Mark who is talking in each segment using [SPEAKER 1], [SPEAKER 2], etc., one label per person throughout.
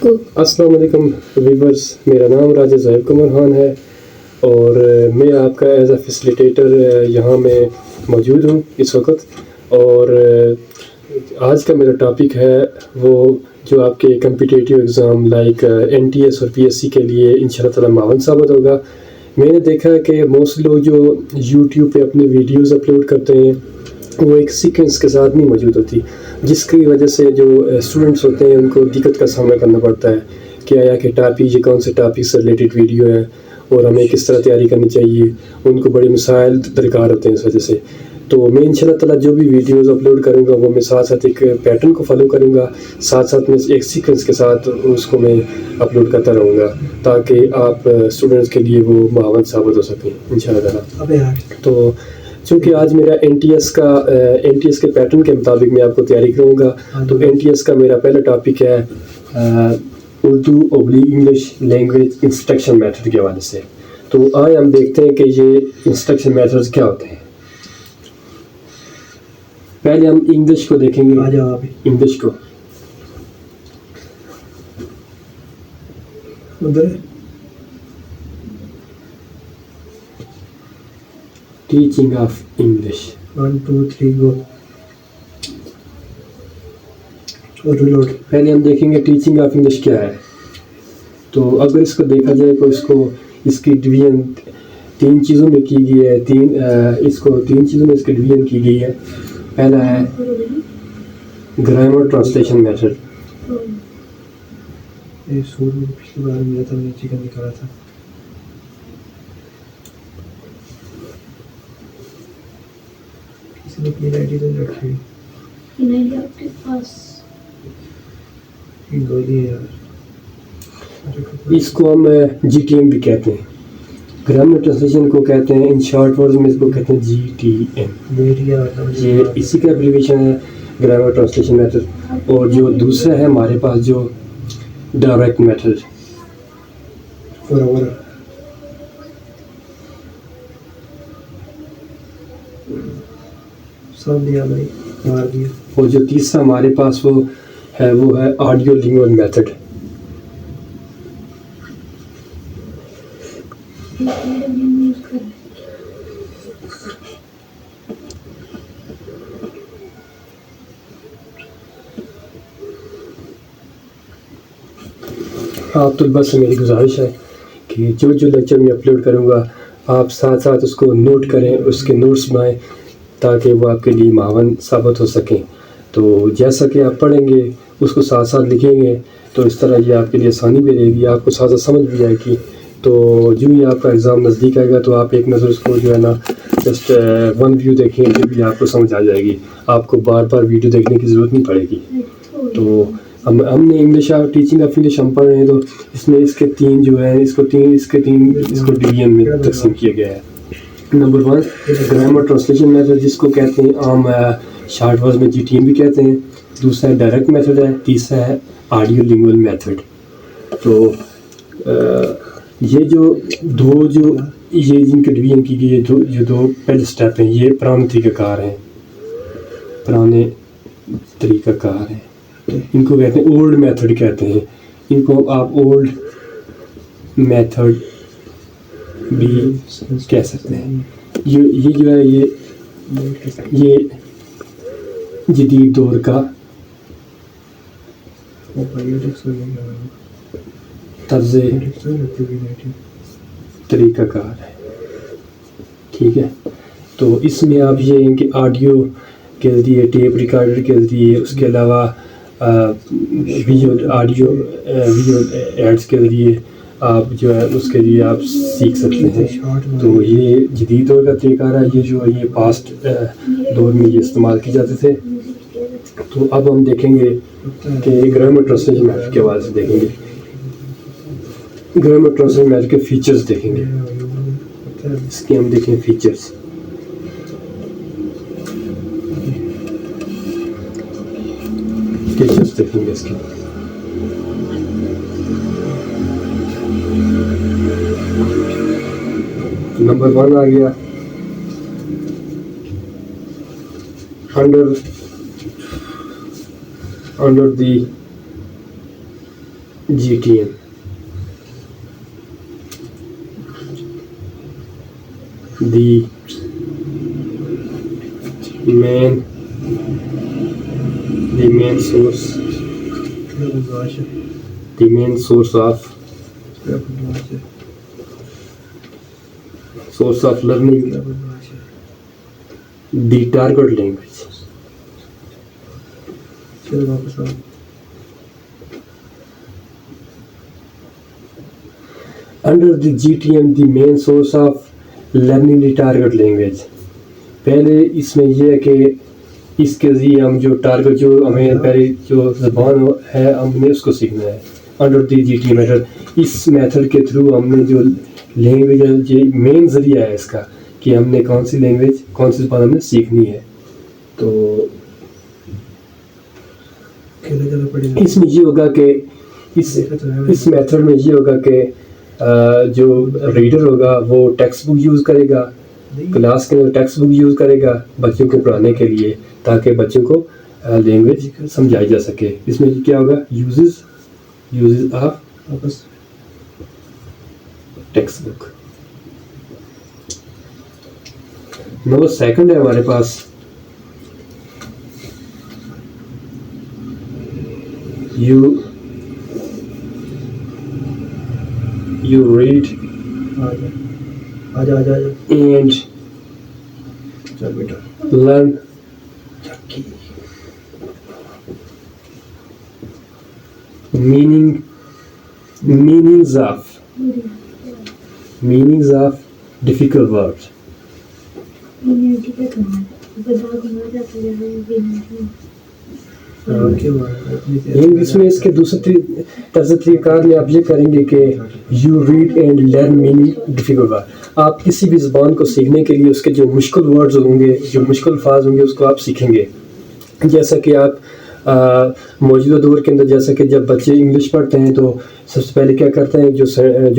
[SPEAKER 1] السلام علیکم ویورز، میرا نام راجہ ظہیر قمر خان ہے اور میں آپ کا ایز اے فیسیلیٹیٹر یہاں میں موجود ہوں اس وقت. اور آج کا میرا ٹاپک ہے وہ جو آپ کے کمپٹیٹیو ایگزام لائک NTS اور PSC کے لیے انشاءاللہ تعالیٰ معاون ثابت ہوگا. میں نے دیکھا کہ موسٹ لوگ جو یوٹیوب پہ اپنی ویڈیوز اپلوڈ کرتے ہیں وہ ایک سیکوینس کے ساتھ نہیں موجود ہوتی، جس کی وجہ سے جو اسٹوڈنٹس ہوتے ہیں ان کو دقت کا سامنا کرنا پڑتا ہے کہ آیا کہ ٹاپک یہ کون سے ٹاپک سے ریلیٹڈ ویڈیو ہے اور ہمیں کس طرح تیاری کرنی چاہیے. ان کو بڑے مسائل درکار ہوتے ہیں اس وجہ سے. تو میں انشاءاللہ تعالیٰ جو بھی ویڈیوز اپلوڈ کروں گا وہ میں ساتھ ساتھ ایک پیٹرن کو فالو کروں گا، ساتھ ساتھ میں ایک سیکوینس کے ساتھ اس کو میں اپلوڈ کرتا رہوں گا تاکہ آپ اسٹوڈنٹس کے لیے وہ معاون ثابت ہو سکیں انشاءاللہ تعالیٰ. تو چونکہ آج میرا NTS کے پیٹرن کے مطابق میں آپ کو تیاری کروں گا، تو NTS کا میرا پہلا ٹاپک ہے اردو/انگلش لینگویج انسٹرکشن میتھڈ کے حوالے سے. تو آئے ہم دیکھتے ہیں کہ یہ انسٹرکشن میتھڈز کیا ہوتے ہیں. پہلے ہم انگلش کو دیکھیں گے. انگلش کو ٹیچنگ آف انگلش
[SPEAKER 2] 1 2 3 گو.
[SPEAKER 1] پہلے ہم دیکھیں گے ٹیچنگ آف انگلش کیا ہے. تو اگر اس کو دیکھا جائے تو اس کی ڈویژن تین چیزوں میں کی گئی ہے. تین چیزوں میں اس کی ڈویژن کی گئی ہے. پہلا ہے گرامر ٹرانسلیشن میتھڈ.
[SPEAKER 2] پچھلی بار ملا تھا، میں نے چکن نکالا تھا. کسی نے اپنی آئی ڈی تو نہیں رکھی
[SPEAKER 3] آپ کے پاس
[SPEAKER 2] گولی ہے یار.
[SPEAKER 1] اس کو ہم GTM بھی کہتے ہیں. گرامر ٹرانسلیشن کو کہتے ہیں ان شارٹ ورڈ میں اس کو کہتے ہیں GTM. یہ اسی کا ایبریویشن ہے گرامر ٹرانسلیشن میتھڈ. اور جو دوسرا ہے ہمارے پاس جو ڈائریکٹ میتھڈ. اور جو تیسرا ہمارے پاس وہ ہے آڈیو لنگول میتھڈ. آپ طلباء سے میری گزارش ہے کہ جو لیکچر میں اپلوڈ کروں گا آپ ساتھ ساتھ اس کو نوٹ کریں، اس کے نوٹس بنائیں تاکہ وہ آپ کے لیے معاون ثابت ہو سکیں. تو جیسا کہ آپ پڑھیں گے اس کو ساتھ ساتھ لکھیں گے تو اس طرح یہ آپ کے لیے آسانی بھی رہے گی، آپ کو ساتھ ساتھ سمجھ بھی آئے گی. تو جو ہی آپ کا ایگزام نزدیک آئے گا تو آپ ایک نظر اس کو جو ہے نا جسٹ ون ویو دیکھیں گے بھی آپ کو سمجھ آ جائے گی. آپ کو بار بار ویڈیو دیکھنے کی ضرورت نہیں پڑے گی. تو ہم نے انگلش ٹیچنگ آف انگلش ہم پڑھ رہے ہیں تو اس میں اس کے تین جو ہے اس کو ڈویژن میں تقسیم کیا گیا ہے. نمبر 1 گرامر ٹرانسلیشن میتھڈ جس کو کہتے ہیں عام شارٹ ورڈ میں GTM بھی کہتے ہیں. دوسرا ڈائریکٹ میتھڈ ہے. تیسرا ہے آڈیو لنگول میتھڈ. تو یہ جو جن کے ڈویژن کی گئی ہے دو پہلے سٹیپ ہیں یہ پرانے طریقہ کار ہیں. ان کو کہتے ہیں اولڈ میتھڈ کہتے ہیں. ان کو آپ اولڈ میتھڈ بھی کہہ سکتے ہیں. یہ جو ہے یہ جدید دور کا طرز طریقہ کار ہے. ٹھیک ہے. تو اس میں آپ یہ ہیں کہ آڈیو کے ذریعے ٹیپ ریکارڈر کے ذریعے، اس کے علاوہ ویژول ایڈس کے ذریعے آپ جو ہے اس کے لیے آپ سیکھ سکتے ہیں. تو یہ جدید دور کا طریقہ ہے. یہ پاسٹ دور میں یہ استعمال کی جاتے تھے. تو اب ہم دیکھیں گے کہ گرامر ٹرانسلیشن میتھڈ کے حوالے سے دیکھیں گے. گرامر ٹرانسلیشن میتھڈ کے فیچرز دیکھیں گے. اس کے ہم دیکھیں فیچرز. دیکھیں گے اس کے نمبر 1 آ گیا under the GTM. The main source, the main source of learning, the target language. Under the GTM, the main source of learning the target language. پہلے اس میں یہ ہے کہ اس کے ذریعے ہم جو ٹارگٹ جو ہمیں پہلے جو زبان ہے ہم نے اس کو سیکھنا ہے. انڈر دی GTM میتھڈ, اس میتھڈ کے تھرو ہم نے جو لینگویج ہے یہ مین ذریعہ ہے اس کا کہ ہم نے کون سی لینگویج کون سی زبان ہم نے سیکھنی ہے. تو اس میں یہ ہوگا کہ اس میتھڈ میں یہ ہوگا کہ جو ریڈر ہوگا وہ ٹیکسٹ بک یوز کرے گا, کلاس کے اندر ٹیکسٹ بک یوز کرے گا بچوں کو پڑھانے کے لیے تاکہ بچوں کو لینگویج سمجھائی جا سکے. اس میں کیا ہوگا, uses of text book. Number second ہے ہمارے پاس you read and learn meanings of difficult words. اس میں اس کے دوسرے طریقہ کار میں آپ یہ کریں گے کہ you read and learn meaning difficult word. آپ کسی بھی زبان کو سیکھنے کے لیے اس کے جو مشکل ورڈز ہوں گے, جو مشکل الفاظ ہوں گے, اس کو آپ سیکھیں گے. جیسا کہ آپ موجودہ دور کے اندر جیسا کہ جب بچے انگلش پڑھتے ہیں تو سب سے پہلے کیا کرتے ہیں, جو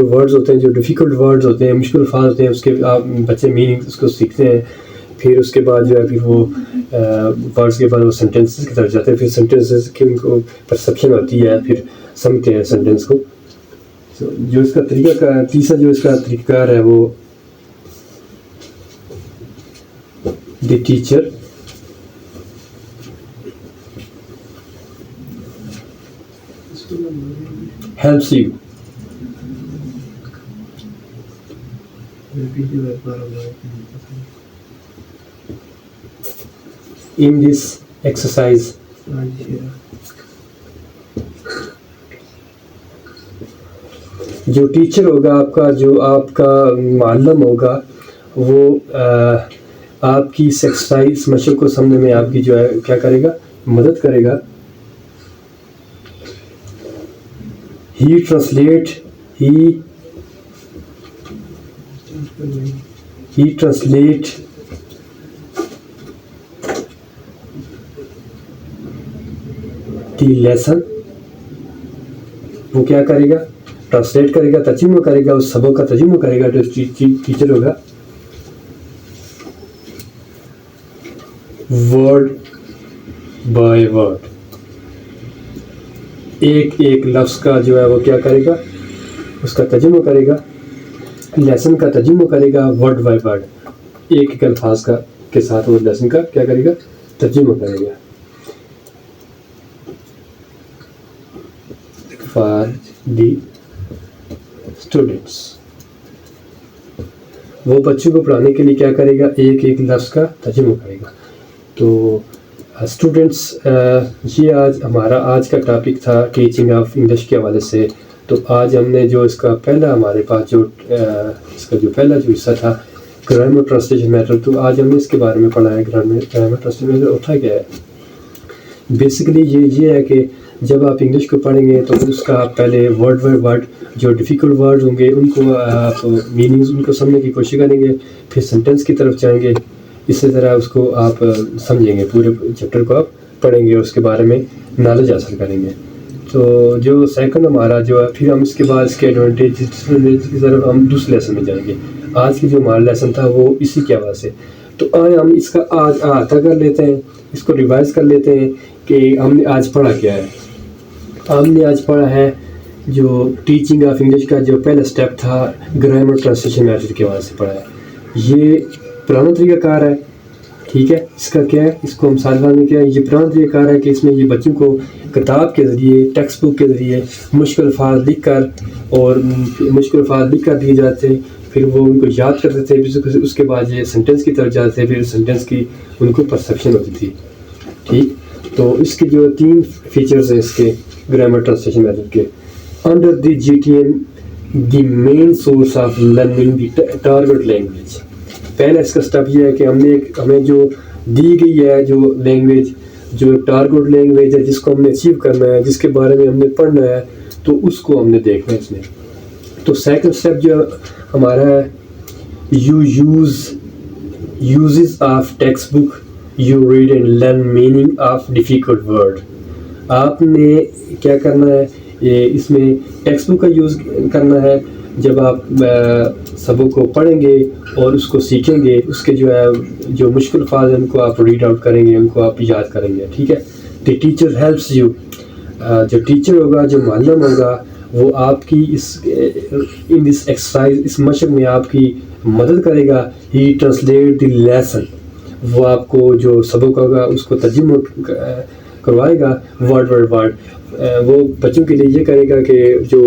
[SPEAKER 1] ورڈز ہوتے ہیں, جو ڈیفیکلٹ ورڈز ہوتے ہیں, مشکل الفاظ ہوتے ہیں, اس کے آپ بچے میننگ اس کو سیکھتے ہیں. پھر اس کے بعد جو ہے پھر وہ ورڈس کے بعد وہ سینٹینسز کی طرف جاتے ہیں. پھر سینٹینسز کی ان کو پرسیپشن ہوتی ہے, پھر سمجھتے ہیں سینٹینس کو. جو اس کا طریقہ تیسرا جو اس کا طریقہ کار ہے وہ دی teacher helps you in this exercise. جو ٹیچر ہوگا آپ کا, جو آپ کا معلم ہوگا, وہ آپ کی اس ایکسرسائز مشق کو سمجھنے میں آپ کی جو ہے کیا کرے گا, مدد کرے گا. He translate the lesson. وہ کیا کرے گا, ٹرانسلیٹ کرے گا, ترجمہ کرے گا, اس سبق کا ترجمہ کرے گا جو ٹیچر ہوگا. ورڈ بائی ورڈ, ایک لفظ کا جو ہے وہ کیا کرے گا, اس کا ترجمہ کرے گا. لیسن کا ترجمہ کرے گا ورڈ بائی ورڈ, ایک الفاظ کا کے ساتھ وہ لیسن کا کیا کرے گا, ترجمہ کرے گا. فار دی اسٹوڈنٹس, وہ بچوں کو پڑھانے کے لیے کیا کرے گا, ایک لفظ کا ترجمہ کرے گا. تو اسٹوڈنٹس, یہ ہمارا آج کا ٹاپک تھا ٹیچنگ آف انگلش کے حوالے سے. تو آج ہم نے جو اس کا پہلا ہمارے پاس جو اس کا جو پہلا جو حصہ تھا گرامر ٹرانسلیشن میتھڈ, تو آج ہم نے اس کے بارے میں پڑھا ہے. گرامر ٹرانسلیشن میتھڈ اٹھا گیا ہے. بیسیکلی یہ ہے کہ جب آپ انگلش کو پڑھیں گے تو اس کا آپ پہلے ورڈ بائی ورڈ جو ڈیفیکلٹ ورڈ ہوں گے ان کو آپ میننگز ان کو سمجھنے کی کوشش کریں گے, پھر سینٹینس کی طرف جائیں گے. اسی طرح اس کو آپ سمجھیں گے, پورے چیپٹر کو آپ پڑھیں گے, اس کے بارے میں نالج حاصل کریں گے. تو جو سیکنڈ ہمارا جو ہے, پھر ہم اس کے بعد اس کے ایڈوانٹیج کی طرف ہم دوسرے لیسن میں جائیں گے. آج کی جو ہمارا لیسن تھا وہ اسی کے حوالے سے. تو آج ہم اس کا آج احاطہ کر لیتے ہیں, اس کو ریوائز کر لیتے ہیں کہ ہم نے آج پڑھا کیا ہے. ہم نے آج پڑھا ہے جو ٹیچنگ آف انگلش کا جو پہلا سٹیپ تھا گرامر ٹرانسلیشن میتھڈ کے حوالے سے پڑھا ہے. یہ پرانا طریقہ کار ہے, ٹھیک ہے. اس کا کیا ہے, اس کو ہم سال میں کیا ہے, یہ پرانا طریقہ کار ہے کہ اس میں یہ بچوں کو کتاب کے ذریعے, ٹیکسٹ بک کے ذریعے مشکل الفاظ لکھ کر دیے جاتے, پھر وہ ان کو یاد کرتے تھے, پھر اس کے بعد یہ سینٹینس کی طرف جاتے تھے, پھر سینٹینس کی ان کو پرسیپشن ہوتی تھی, ٹھیک. تو اس کے جو 3 فیچرز ہیں اس کے گرامر ٹرانسلیشن میتھڈ کے. Under the GTM the main source of learning the target language. پہلا اس کا سٹیپ یہ ہے کہ ہمیں جو دی گئی ہے جو لینگویج, جو ٹارگٹ لینگویج ہے جس کو ہم نے اچیو کرنا ہے, جس کے بارے میں ہم نے پڑھنا ہے, تو اس کو ہم نے دیکھنا ہے اس میں. تو سیکنڈ سٹیپ جو ہمارا ہے, uses of text book you read and learn meaning of difficult word. آپ نے کیا کرنا ہے, اس میں ٹیکسٹ بک کا یوز کرنا ہے جب آپ سبق کو پڑھیں گے اور اس کو سیکھیں گے. اس کے جو مشکل الفاظ ہیں ان کو آپ ریڈ آؤٹ کریں گے, ان کو آپ یاد کریں گے, ٹھیک ہے. دی ٹیچر ہیلپس یو, جو ٹیچر ہوگا, جو معلم ہوگا, وہ آپ کی ان دس ایکسرسائز, اس مشق میں آپ کی مدد کرے گا. ہی ٹرانسلیٹ دی لیسن, وہ آپ کو جو سبق ہوگا اس کو ترجمہ کروائے گا ورڈ. وہ بچوں کے لیے یہ کرے گا کہ جو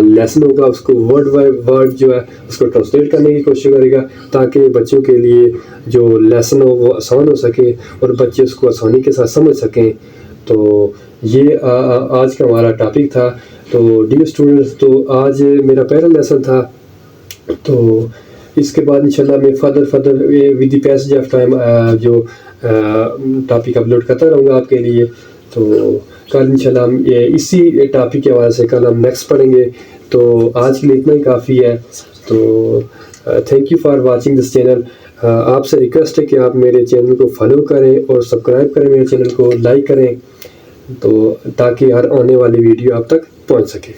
[SPEAKER 1] لیسن ہوگا اس کو ورڈ بائی ورڈ جو ہے اس کو ٹرانسلیٹ کرنے کی کوشش کرے گا, تاکہ بچوں کے لیے جو لیسن ہو وہ آسان ہو سکے اور بچے اس کو آسانی کے ساتھ سمجھ سکیں. تو یہ آج کا ہمارا ٹاپک تھا. تو ڈیئر اسٹوڈنٹس, تو آج میرا پہلا لیسن تھا. تو اس کے بعد انشاءاللہ میں further with the passage of time جو ٹاپک اپلوڈ کرتا رہوں گا آپ کے لیے. تو کل انشاءاللہ ہم اسی ٹاپک کے حوالے سے کل ہم نیکسٹ پڑھیں گے. تو آج کے لیے اتنا ہی کافی ہے. تو thank you for watching this channel. آپ سے ریکویسٹ ہے کہ آپ میرے چینل کو فالو کریں اور سبسکرائب کریں, میرے چینل کو لائک کریں, تو تاکہ ہر آنے والی ویڈیو آپ تک پہنچ سکے.